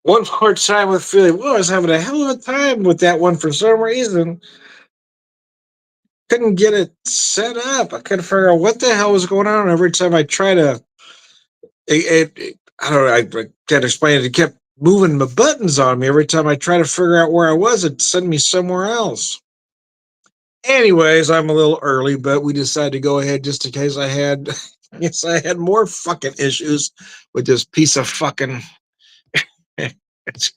one more time with Philly. Well, I was having a hell of a time with that one for some reason. Couldn't get it set up. I couldn't figure out what the hell was going on. Every time I try to, I don't know. I can't explain it. It kept moving the buttons on me every time I try to figure out where I was. It'd send me somewhere else. Anyways, I'm a little early, but we decided to go ahead just in case I had, yes, I had more fucking issues with this piece of fucking. It's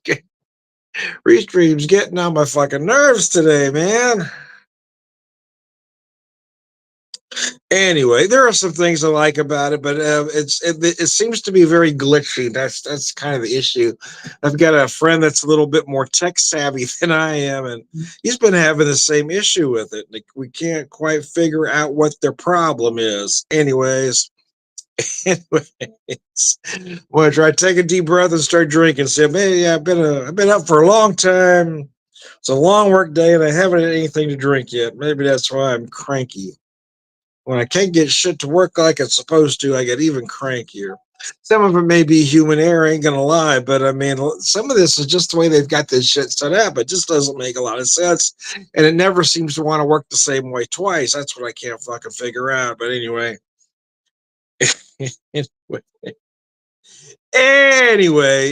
Restream's getting on my fucking nerves today, man. Anyway, there are some things I like about it, but it seems to be very glitchy. That's kind of the issue. I've got a friend that's a little bit more tech savvy than I am, and he's been having the same issue with it. Like, we can't quite figure out what their problem is. Anyways, I'm gonna try to take a deep breath and start drinking. Say, man, yeah, I've been up for a long time. It's a long work day, and I haven't had anything to drink yet. Maybe that's why I'm cranky. When I can't get shit to work like it's supposed to, I get even crankier. Some of it may be human error, I ain't gonna lie, but I mean, some of this is just the way they've got this shit set up. It just doesn't make a lot of sense, and it never seems to want to work the same way twice. That's what I can't fucking figure out. But anyway,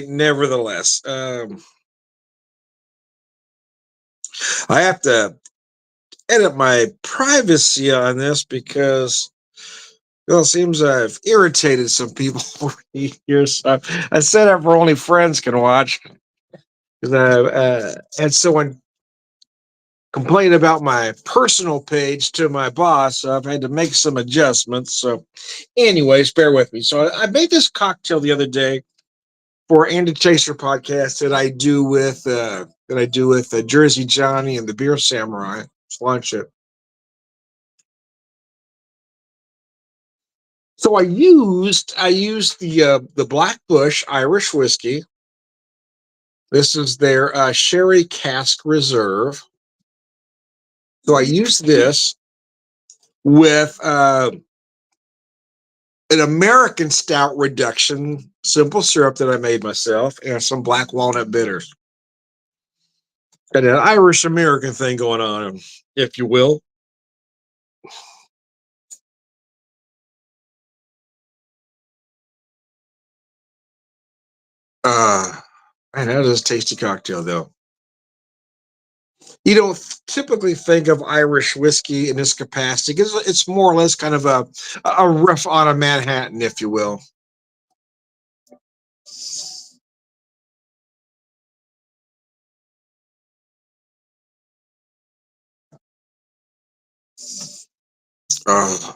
nevertheless, I have to edit my privacy on this because, well, it seems I've irritated some people over the years. So I set up where only friends can watch. Because I had someone complain about my personal page to my boss, so I've had to make some adjustments. So, anyways, bear with me. So I made this cocktail the other day for Andy Chaser podcast that I do with Jersey Johnny and the Beer Samurai. Let's launch it. So I used the Black Bush Irish whiskey. This is their Sherry Cask Reserve. So I used this with an American Stout reduction simple syrup that I made myself and some black walnut bitters. Got an Irish American thing going on, if you will. Man, that is a tasty cocktail, though. You don't typically think of Irish whiskey in this capacity because it's more or less kind of a riff on a Manhattan, if you will. I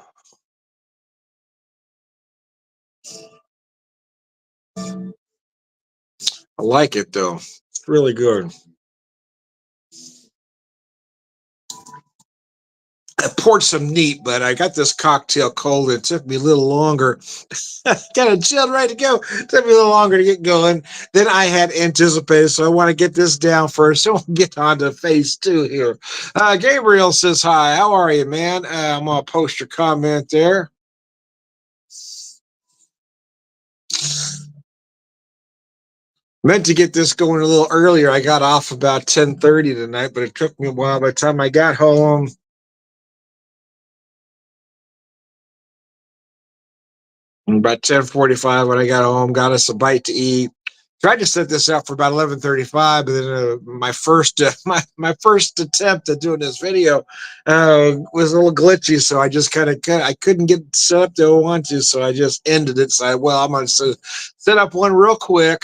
like it, though. It's really good. I poured some neat, but I got this cocktail cold. It took me a little longer. Got it chilled, ready to go. It took me a little longer to get going than I had anticipated. So I want to get this down first. So we'll get on to phase two here. Gabriel says, hi, how are you, man? I'm going to post your comment there. Meant to get this going a little earlier. I got off about 10:30 tonight, but it took me a while. By the time I got home, about 10:45 when I got home, got us a bite to eat. Tried to set this up for about 11:35, but then my first attempt at doing this video was a little glitchy, so I just I couldn't get set up the way I want to, so I just ended it. So I'm gonna set up one real quick.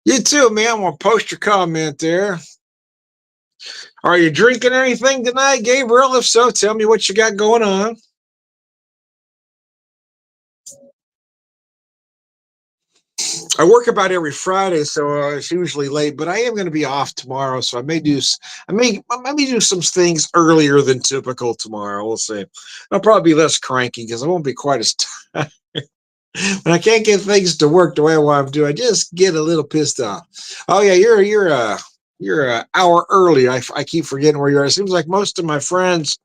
You too, man. I'm gonna post your comment there. Are you drinking anything tonight, Gabriel? If so, tell me what you got going on. I work about every Friday, so it's usually late. But I am going to be off tomorrow, so I may do some things earlier than typical tomorrow. We'll see. I'll probably be less cranky because I won't be quite as tired. When I can't get things to work the way I want them to, I just get a little pissed off. Oh yeah, you're an hour early. I keep forgetting where you are. It seems like most of my friends,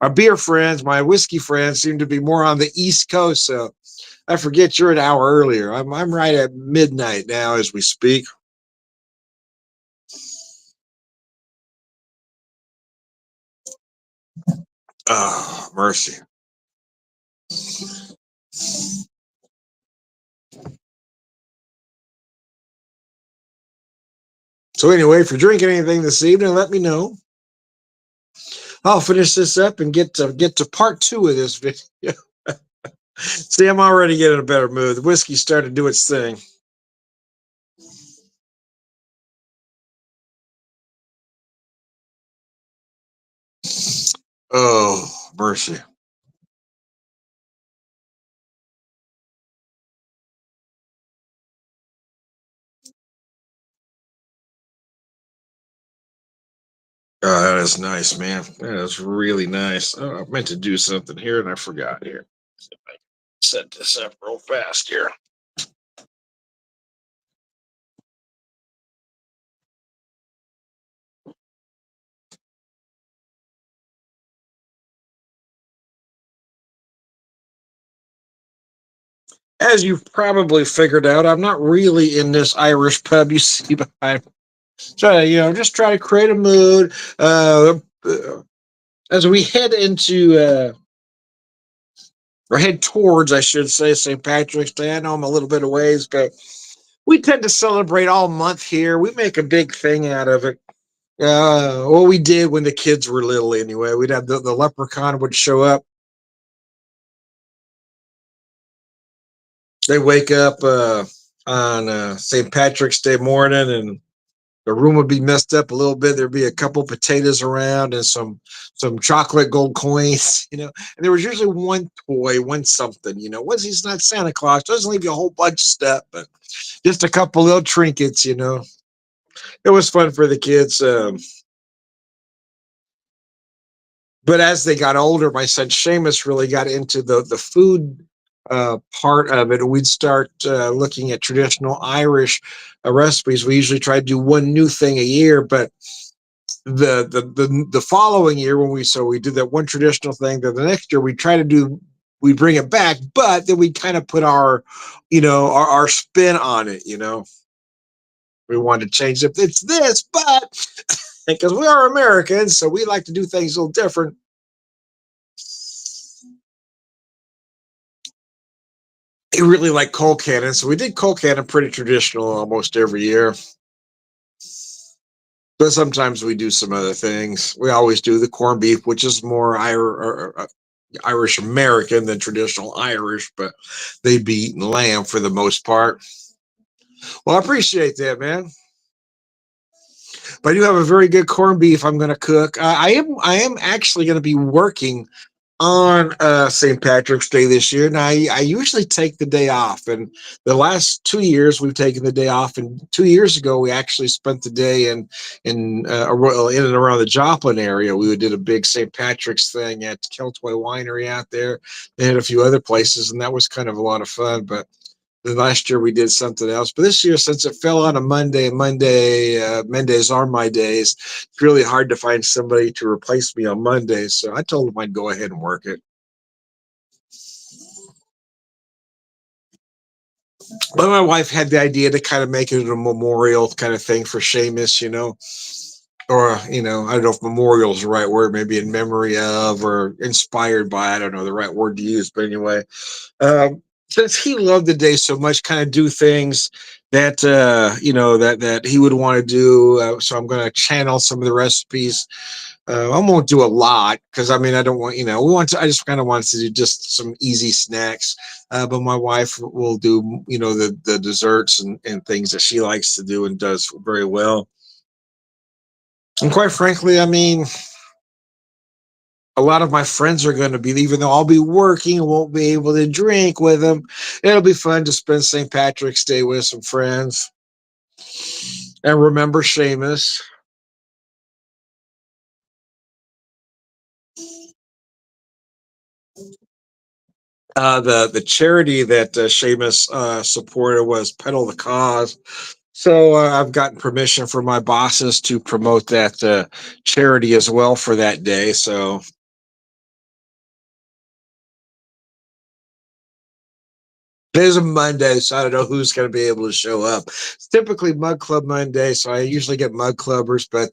my beer friends, my whiskey friends, seem to be more on the East Coast. So I forget you're an hour earlier. I'm right at midnight now as we speak. Oh, mercy. So anyway, if you're drinking anything this evening, let me know. I'll finish this up and get to part two of this video. See, I'm already getting a better mood. The whiskey started to do its thing. Oh, mercy. Oh, that is nice, man. That is really nice. Oh, I meant to do something here and I forgot here. See if I can set this up real fast here. As you've probably figured out, I'm not really in this Irish pub you see behind. Try to, just try to create a mood. As we head into or head towards, I should say, St. Patrick's Day. I know I'm a little bit of ways, but we tend to celebrate all month here. We make a big thing out of it. What we did when the kids were little, anyway. We'd have the leprechaun would show up. They wake up on St. Patrick's Day morning, and the room would be messed up a little bit. There'd be a couple potatoes around and some chocolate gold coins, And there was usually one toy, one something, Was he's not Santa Claus? Doesn't leave you a whole bunch of stuff, but just a couple little trinkets. It was fun for the kids. But as they got older, my son Seamus really got into the food part of it. We'd start looking at traditional Irish recipes. We usually try to do one new thing a year, but the following year we did that one traditional thing. Then the next year we bring it back, but then we kind of put our spin on it. We wanted to change it. It's this, but because we are Americans, so we like to do things a little different. They really like cold cannon, so we did cold cannon pretty traditional almost every year. But sometimes we do some other things. We always do the corned beef, which is more Irish American than traditional Irish, but they be eating lamb for the most part. Well, I appreciate that, man. But I do have a very good corned beef I'm going to cook. I am actually going to be working on St. Patrick's Day this year. Now, I usually take the day off, and the last 2 years we've taken the day off. And 2 years ago, we actually spent the day in and around the Joplin area. We did a big St. Patrick's thing at Keltoy Winery out there. They had a few other places, and that was kind of a lot of fun. But then last year we did something else. But this year, since it fell on a Monday, and Mondays are my days, it's really hard to find somebody to replace me on Mondays. So I told them I'd go ahead and work it. But my wife had the idea to kind of make it a memorial kind of thing for Seamus. Or, I don't know if memorial is the right word, maybe in memory of or inspired by, I don't know the right word to use. But anyway, since he loved the day so much, kind of do things that that he would want to do. So I'm going to channel some of the recipes. I won't do a lot because I don't want we want to. I just kind of want to do just some easy snacks. But my wife will do the desserts and things that she likes to do and does very well. And quite frankly, a lot of my friends are going to be, even though I'll be working, won't be able to drink with them. It'll be fun to spend St. Patrick's Day with some friends and remember Seamus. The charity that Seamus supported was Pedal the Cause. So I've gotten permission from my bosses to promote that charity as well for that day. So It is a Monday, so I don't know who's going to be able to show up. It's typically Mug Club Monday, so I usually get Mug Clubbers, but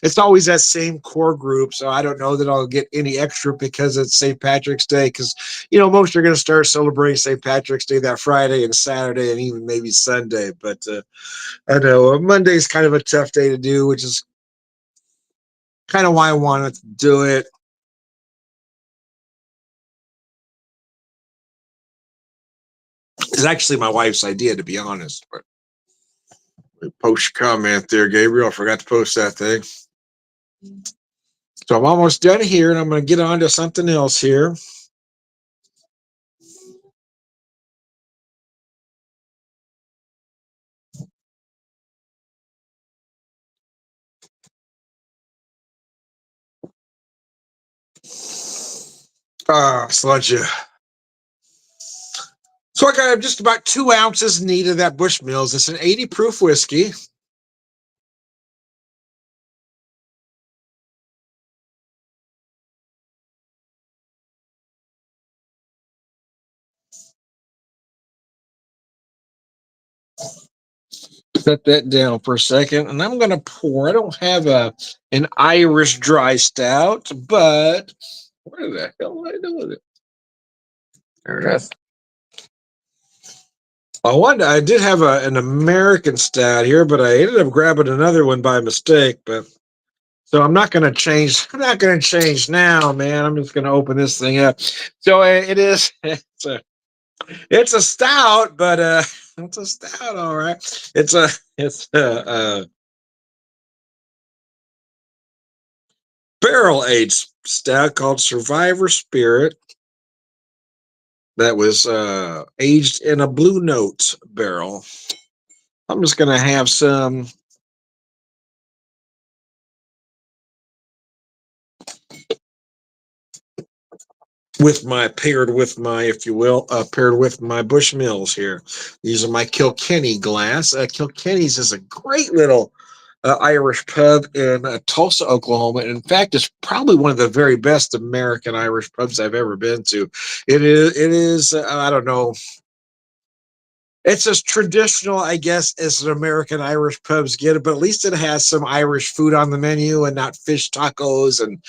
it's always that same core group. So I don't know that I'll get any extra because it's St. Patrick's Day. Because most are going to start celebrating St. Patrick's Day that Friday and Saturday and even maybe Sunday. But I know Monday's kind of a tough day to do, which is kind of why I wanted to do it. It's actually my wife's idea, to be honest. But post your comment there, Gabriel. I forgot to post that thing. So I'm almost done here, and I'm going to get on to something else here. Sludge. So I got just about 2 ounces neat of that Bushmills. It's an 80 proof whiskey. Set that down for a second, and I'm going to pour. I don't have an Irish dry stout, but where the hell did I do with it? There it is. I did have an American stout here, but I ended up grabbing another one by mistake. But so I'm not going to change. I'm not going to change now, man. I'm just going to open this thing up. So it is. It's a stout, but it's a stout, all right. It's a barrel aged stout called Survivor Spirit that was aged in a Blue Note barrel. I'm just gonna have some. If you will, paired with my Bushmills here. These are my Kilkenny glass. Kilkenny's is a great little Irish pub in Tulsa, Oklahoma. And in fact, it's probably one of the very best American Irish pubs I've ever been to. It is. It is. I don't know. It's as traditional, I guess, as an American Irish pubs get it, but at least it has some Irish food on the menu and not fish tacos and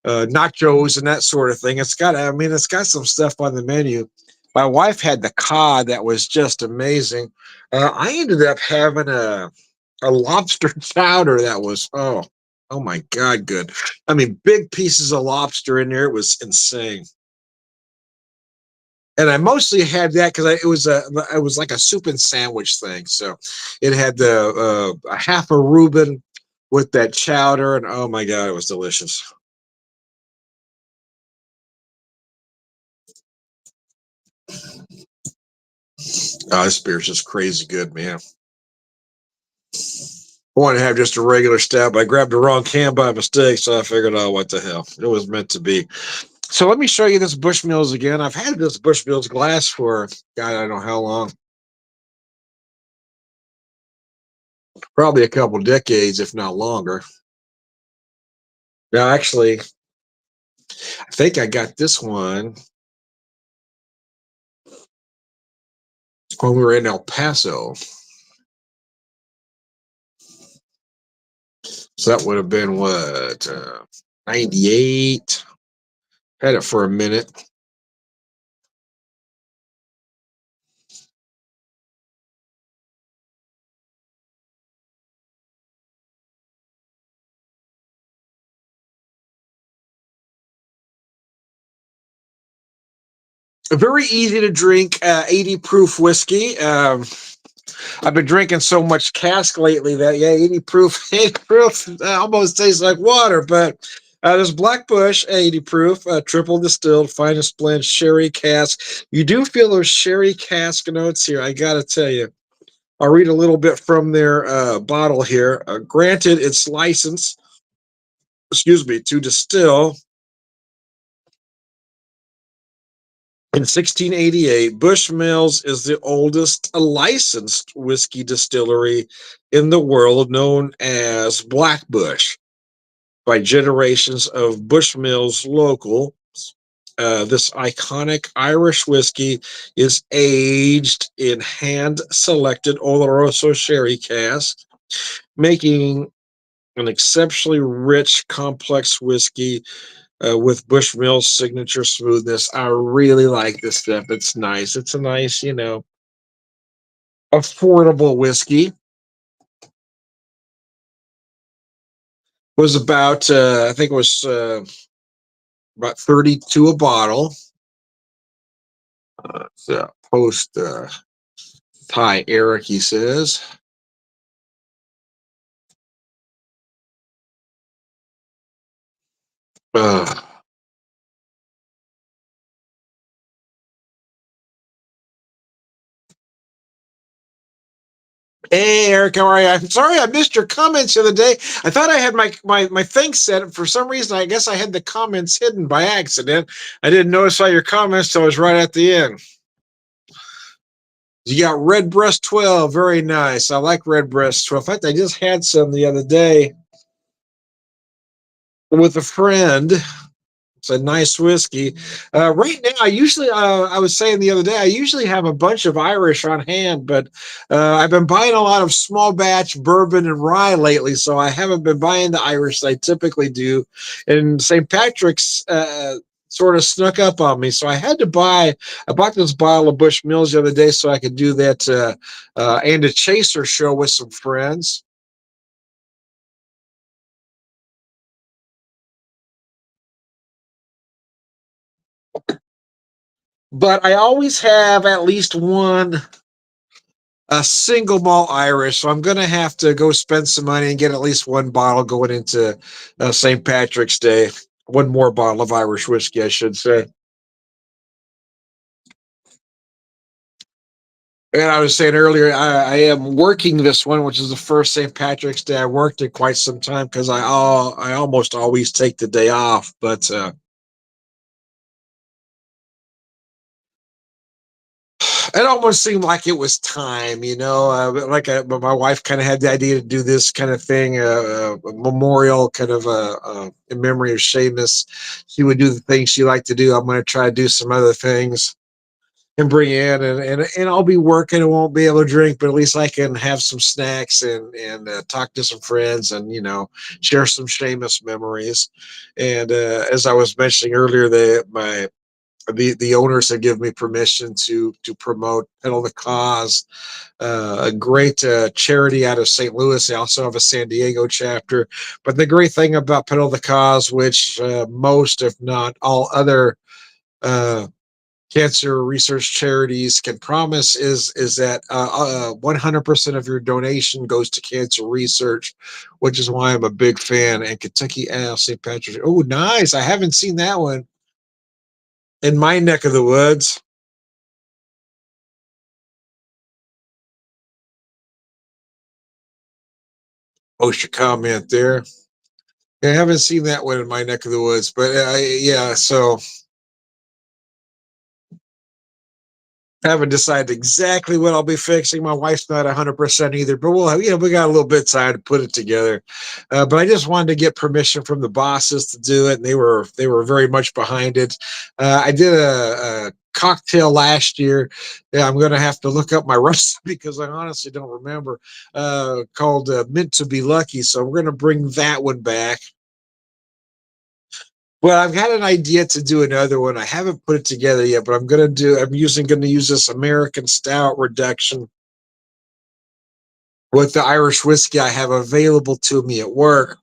nachos and that sort of thing. It's got some stuff on the menu. My wife had the cod that was just amazing. I ended up having a lobster chowder that was oh my god, good. I mean, big pieces of lobster in there. It was insane. And I mostly had that because it was like a soup and sandwich thing. So it had the a half a Reuben with that chowder, and oh my god, it was delicious. Oh, this beer's just crazy good, man. I wanted to have just a regular stout, but I grabbed the wrong can by mistake, so I figured, oh, what the hell? It was meant to be. So let me show you this Bushmills again. I've had this Bushmills glass for, God, I don't know how long. Probably a couple decades, if not longer. Now, actually, I think I got this one when we were in El Paso. So that would have been what, 98? Had it for a minute. Very easy to drink, 80 proof whiskey. I've been drinking so much cask lately that 80 proof, 80 proof almost tastes like water. But this Black Bush 80 proof, triple distilled, finest blend sherry cask. You do feel those sherry cask notes here. I gotta tell you. I'll read a little bit from their bottle here. Granted, its license, excuse me, to distill in 1688, Bushmills is the oldest licensed whiskey distillery in the world, known as Black Bush, by generations of Bushmills locals. This iconic Irish whiskey is aged in hand selected Oloroso sherry cask, making an exceptionally rich, complex whiskey with Bushmill's signature smoothness. I really like this stuff. It's nice. It's a nice, affordable whiskey. Was about, I think it was about 32 a bottle. It's post Hi, Eric, he says. Uh, Hey, Eric, how are you? I'm sorry I missed your comments the other day. I thought I had my thing set. For some reason, I guess I had the comments hidden by accident. I didn't notice all your comments till it was right at the end. You got Redbreast 12. Very nice. I like Redbreast 12. In fact, I just had some the other day with a friend. It's a nice whiskey. Right now, I was saying the other day, I usually have a bunch of Irish on hand, but I've been buying a lot of small batch bourbon and rye lately, so I haven't been buying the Irish I typically do. And St. Patrick's sort of snuck up on me, so I bought this bottle of Bush Mills the other day so I could do that and a chaser show with some friends. But I always have at least one a single malt Irish. So I'm going to have to go spend some money and get at least one bottle going into St. Patrick's Day. One more bottle of Irish whiskey, I should say. And I was saying earlier, I am working this one, which is the first St. Patrick's Day. I worked it quite some time because I almost always take the day off, but it almost seemed like it was time, but my wife kind of had the idea to do this kind of thing, a memorial kind of in memory of Seamus. She would do the things she liked to do. I'm going to try to do some other things and bring in, and I'll be working and won't be able to drink, but at least I can have some snacks and talk to some friends and share some Seamus memories. And as I was mentioning earlier, the owners have given me permission to promote Pedal the Cause, a great charity out of St. Louis. They also have a San Diego chapter. But the great thing about Pedal the Cause, which most, if not all other uh, cancer research charities can promise, is that 100% of your donation goes to cancer research, which is why I'm a big fan. And Kentucky St. Patrick's. Oh, nice! I haven't seen that one in my neck of the woods. Post your comment there. Yeah, I haven't seen that one in my neck of the woods, but yeah, so I haven't decided exactly what I'll be fixing. My wife's not 100% either, but we got a little bit of time to put it together. But I just wanted to get permission from the bosses to do it, and they were very much behind it. I did a cocktail last year. Yeah, I'm going to have to look up my recipe because I honestly don't remember. Called Mint to Be Lucky, so we're going to bring that one back. Well, I've got an idea to do another one. I haven't put it together yet, but I'm going to use this American Stout reduction with the Irish whiskey I have available to me at work.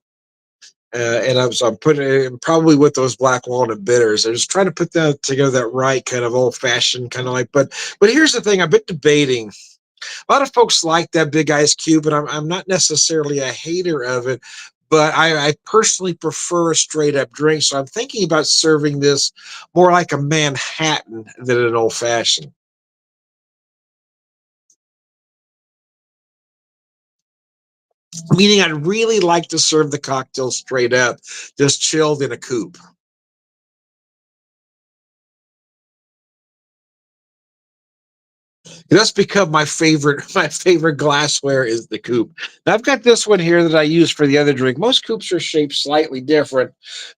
And I'm putting it in probably with those black walnut bitters. I just trying to put that together, that right kind of old fashioned kind of like. But here's the thing: I've been debating. A lot of folks like that big ice cube, and I'm not necessarily a hater of it, but I personally prefer a straight up drink. So I'm thinking about serving this more like a Manhattan than an old fashioned. Meaning, I'd really like to serve the cocktail straight up, just chilled in a coupe. That's become my favorite. My favorite glassware is the coupe. Now, I've got this one here that I use for the other drink. Most coupes are shaped slightly different,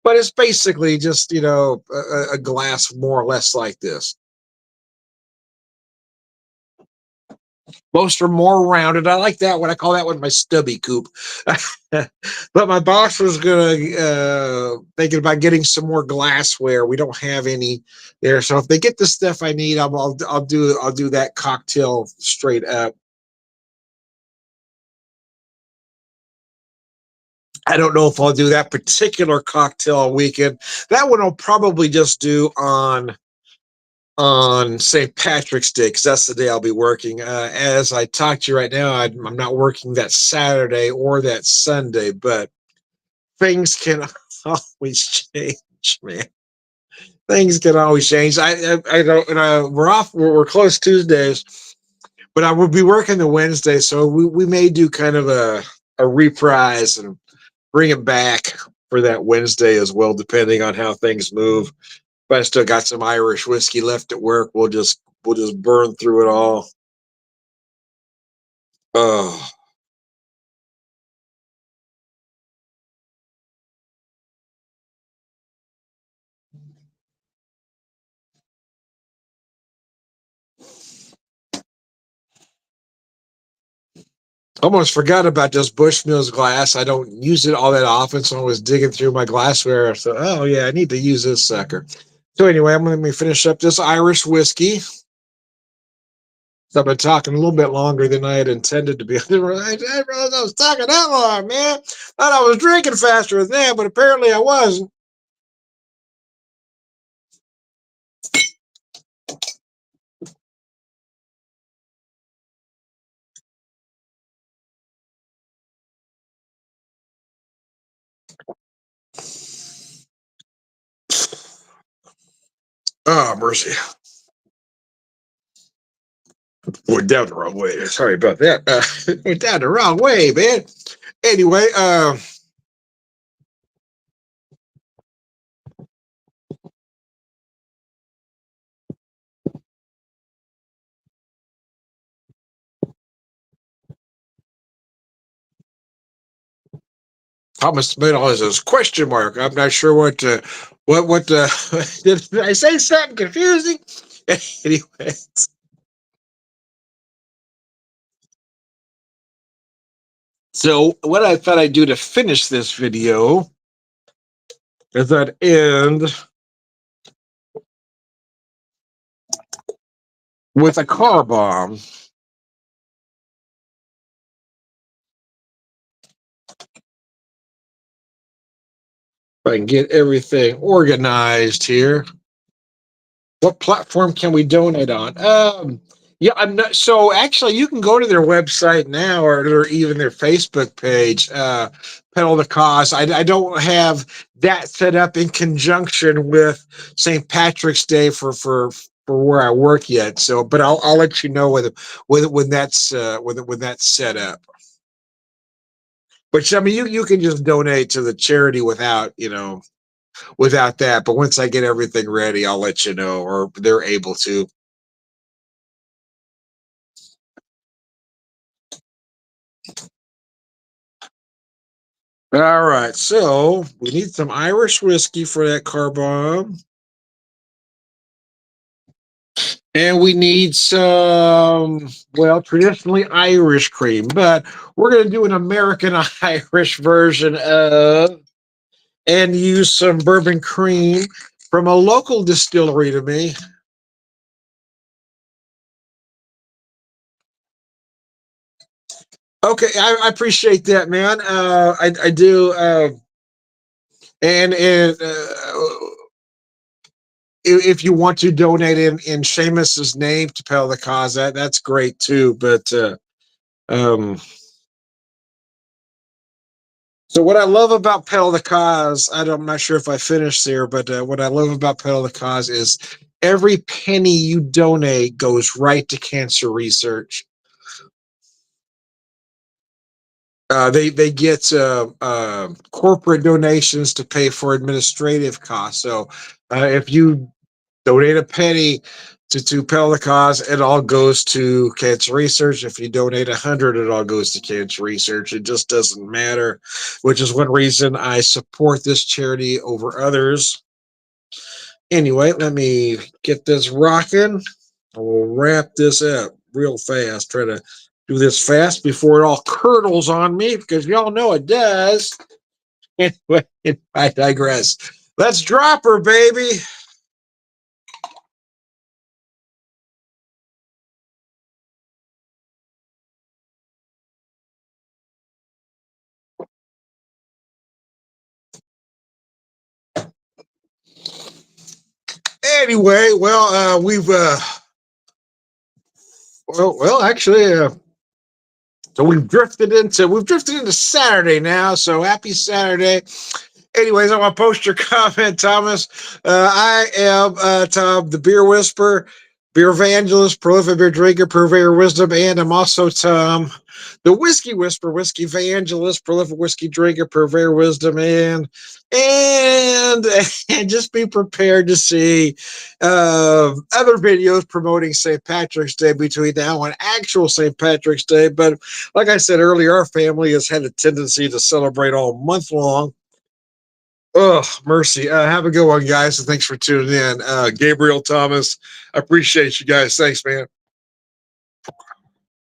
but it's basically just a glass more or less like this. Most are more rounded. I like that one. I call that one my stubby coupe. But my boss was gonna thinking about getting some more glassware. We don't have any there, so if they get the stuff I need, I'll do that cocktail straight up. I don't know if I'll do that particular cocktail weekend. That one I'll probably just do on St. Patrick's Day because that's the day I'll be working. As I talk to you right now, I'm not working that Saturday or that Sunday, but things can always change, man. Things can always change. I don't. We're off. We're closed Tuesdays, but I will be working the Wednesday, so we may do kind of a reprise and bring it back for that Wednesday as well, depending on how things move. But I still got some Irish whiskey left at work. We'll just burn through it all. Oh, almost forgot about this Bushmills glass. I don't use it all that often, so I was digging through my glassware. So, oh yeah, I need to use this sucker. So anyway, I'm going to finish up this Irish whiskey. So I've been talking a little bit longer than I had intended to be. I didn't realize I was talking that long, man. Thought I was drinking faster than that, but apparently I wasn't. Oh, mercy. Went down the wrong way. Sorry about that. Went down the wrong way, man. Anyway, Thomas made all this question mark. I'm not sure what did I say something confusing? Anyways, so what I thought I'd do to finish this video is I'd end with a car bomb. If I can get everything organized here. What platform can we donate on? Yeah, I'm not. So actually, you can go to their website now, or even their Facebook page. Pedal the Cause. I don't have that set up in conjunction with St. Patrick's Day for where I work yet. So, but I'll let you know when that's set up. But I mean, you can just donate to the charity without that. But once I get everything ready, I'll let you know, or they're able to. All right, so we need some Irish whiskey for that car bomb, and we need some, well, traditionally Irish cream, but we're going to do an American Irish version of, and use some bourbon cream from a local distillery to me. Okay, I appreciate that, man. I do, and if you want to donate in Seamus's name to Pell the Cause, that's great too. But um, so what I love about Pell the Cause, I'm not sure if I finished there, but what I love about Pell the Cause is every penny you donate goes right to cancer research. They get corporate donations to pay for administrative costs. So if you donate a penny, to propel the cause. It all goes to cancer research. If you donate 100, it all goes to cancer research. It just doesn't matter, which is one reason I support this charity over others. Anyway, let me get this rocking. We'll wrap this up real fast. Try to do this fast before it all curdles on me, because y'all know it does. Anyway, I digress. Let's drop her, baby. Anyway, we've actually, so we've drifted into Saturday now. So happy Saturday. Anyways, I want to post your comment, Thomas. I am Tom, the Beer Whisperer, Beer Evangelist, prolific beer drinker, purveyor of wisdom, and I'm also Tom, the Whiskey Whisperer, Whiskey Evangelist, prolific whiskey drinker, purveyor of wisdom, and and just be prepared to see other videos promoting St. Patrick's Day between now and actual St. Patrick's Day. But like I said earlier, our family has had a tendency to celebrate all month long. Oh, mercy. Have a good one, guys. And thanks for tuning in. Gabriel Thomas, I appreciate you guys. Thanks, man.